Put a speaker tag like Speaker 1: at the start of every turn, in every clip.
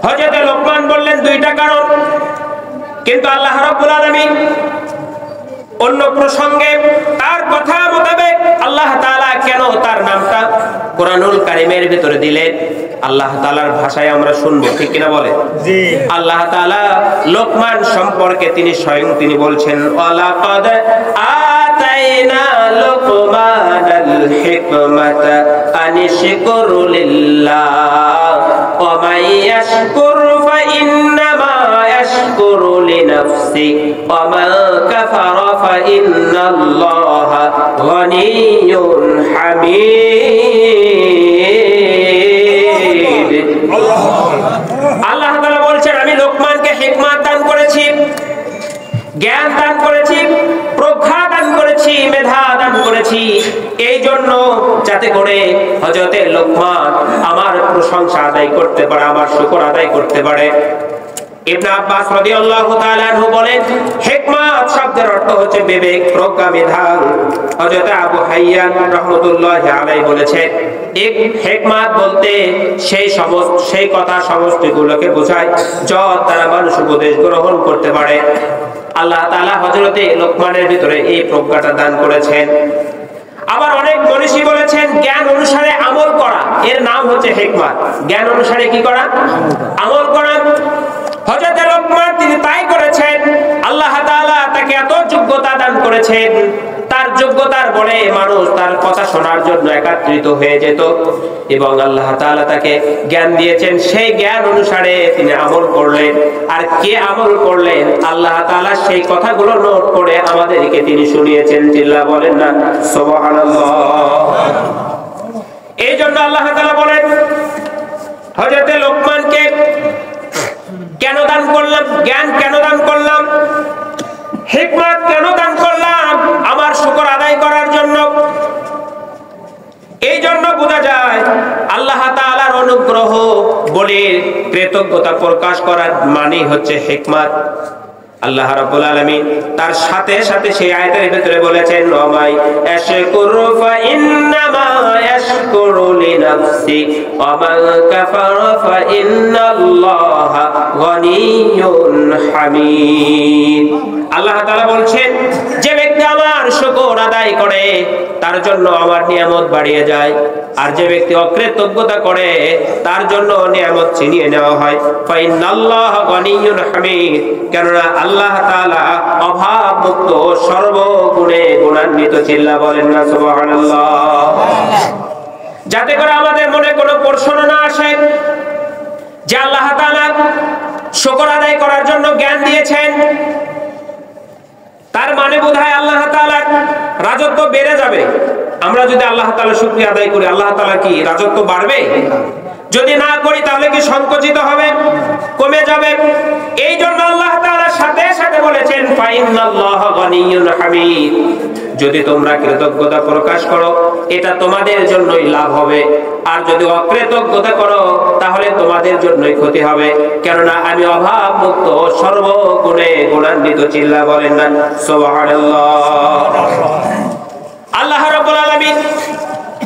Speaker 1: হযরত লোকমান বললেন দুইটা কারণ, কিন্তু আল্লাহ রাব্বুল আলামিন অন্য প্রসঙ্গে তার কথা মোতাবেক আল্লাহ তাআলা কেন তার নামটা কোরআনুল কারীমের ভিতরে দিলেন, আল্লাহ তাআলার ভাষায় আমরা শুনবো, ঠিক কিনা বলে? জি। আল্লাহ তাআলা লোকমান সম্পর্কে তিনি স্বয়ং তিনি বলছেন, ওয়ালাকাদ আতাইনা লোকমানাল হিকমাতা আনিশকুরু লিল্লাহ ওয়া মান ইয়াশকুর ফাইন্নামা ইয়াশকুরু লিনাফসি ওয়া মান কাফারা ফাইন্নাল্লাহা গনিয়্যুন হামিদ। আল্লাহ তাআলা বলছেন, আমি লোকমানকে হিকমত দান করেছি, জ্ঞান দান করেছি, প্রজ্ঞা দান করেছি, মেধা দান করেছি, এই জন্য যাতে করে হযরতে লোকমান আমার প্রশংসা আদায় করতে পারে, আমার শুকর আদায় করতে পারে। ইবনে আব্বাস রাদিয়াল্লাহু তাআলা আনহু বলেন, হিকমত শব্দের অর্থ হচ্ছে বিবেক, প্রজ্ঞা, মেধা। হযরত আবু হাইয়ান রাহমাতুল্লাহি আলাইহি বলেছেন, হিকমত বলতে সেই কথা সমষ্টিগুলোকে বোঝায় যার দ্বারা মানুষ উপদেশ গ্রহণ করতে পারে। আল্লাহ তাআলা হযরতে লোকমানের ভিতরে এই প্রজ্ঞাটা দান করেছেন। আবার অনেক মনীষী বলেছেন, জ্ঞান অনুসারে আমল করা এর নাম হচ্ছে হিকমত। জ্ঞান অনুসারে কি করা? আমল করা। হযরত লোকমান তিনি তাই করেছেন। আল্লাহ তাআলা তাকে এত যোগ্যতা দান করেছেন, তার যোগ্যতার বলে মানুষ তার কথা শোনার জন্য একত্রিত হয়ে যেত, এবং আল্লাহ তাআলা তাকে জ্ঞান দিয়েছেন, সেই জ্ঞান অনুসারে তিনি আমল করলেন। আর কে আমল করলেন? আল্লাহ তাআলা সেই কথাগুলো নোট করে আমাদেরকে তিনি শুনিয়েছেন। চিল্লা বলেন না সুবহানাল্লাহ। এই জন্য আল্লাহ তাআলা বলেন, হযরত লোকমানকে কেন দান করলাম, জ্ঞান কেন দান করলাম, হিকমত কেন দান করলাম? আমার শুকর আদায় করার জন্য। এই জন্য বোঝা যায় আল্লাহ তাআলার অনুগ্রহ বলে কৃতজ্ঞতা প্রকাশ করার মানে হচ্ছে হিকমত। আল্লাহ রাব্বুল আলামিন তার সাথে সাথে সেই আয়াতের ভিতরে বলেছেন, ওয়ামাই ইয়াশকুরু ফাইন্নামা ইয়াশকুরু লিনাফসি ওয়া মান কাফারা ফাইন্নাল্লাহা গনিয়্যুন হামিদ। আল্লাহ তাআলা বলছেন, যে ব্যক্তি আমার শুকর আদায় করে তার জন্য আমার নিয়ামত বাড়িয়ে যায়, আর যে ব্যক্তি অকৃতজ্ঞতা করে তার জন্য নিয়ামত ছিনিয়ে নেওয়া হয়। ফাইন্নাল্লাহা গনিয়্যুন হামিদ, কেননা আল্লাহ তাআলা অভাব মুক্ত, সর্বগুণে গুণান্বিত। চিল্লা বলেন না সুবহানাল্লাহ। যাতে করে আমাদের মনে কোনো প্রশ্ন না আসে যে আল্লাহ তাআলা শুকর আদায় করার জন্য জ্ঞান দিয়েছেন, তার মানে বোধহয় আল্লাহ তাআলার রাজত্ব বেড়ে যাবে। আমরা যদি আল্লাহ তাআলার শুকরিয়া আদায় করি, আল্লাহ তাআলা কি রাজত্ব বাড়বে? যদি না করি তাহলে কি সংকুচিত হবে, কমে যাবে? এই জন্য আল্লাহ তাআলা সাথে সাথে বলেছেন, ফাইন্নাল্লাহা গনিয়্যুন হামিদ। যদি তোমরা কৃতজ্ঞতা প্রকাশ করো এটা তোমাদের জন্যই লাভ হবে, আর যদি অকৃতজ্ঞতা করো তাহলে তোমাদের জন্যই ক্ষতি হবে, কেননা আমি অভাব মুক্ত, সর্বগুণে গুণান্বিত। চিল্লা বলেন না সুবহানাল্লাহ। আল্লাহ রাব্বুল আলামিন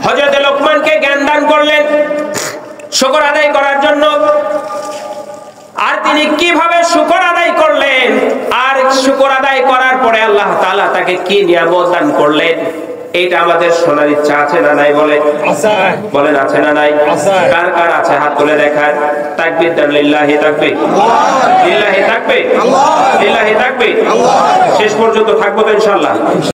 Speaker 1: হযরত লোকমানকে জ্ঞান দান করলেন শুকর আদায় করার জন্য। আর তিনি কিভাবে শুকর আদায় করলেন, আর শুকর আদায় করার পরে আল্লাহ তাআলা তাকে কি নিয়ামত দান করলেন, এইটা আমাদের শোনার ইচ্ছা আছে না নাই? বলেন আছে না নাই? কার কার আছে হাত তুলে দেখান। তাকবীর দেন, লিল্লাহি তাকবীর, লিল্লাহি তাকবীর, লিল্লাহি তাকবীর। শেষ পর্যন্ত থাকবো তো ইনশাআল্লাহ।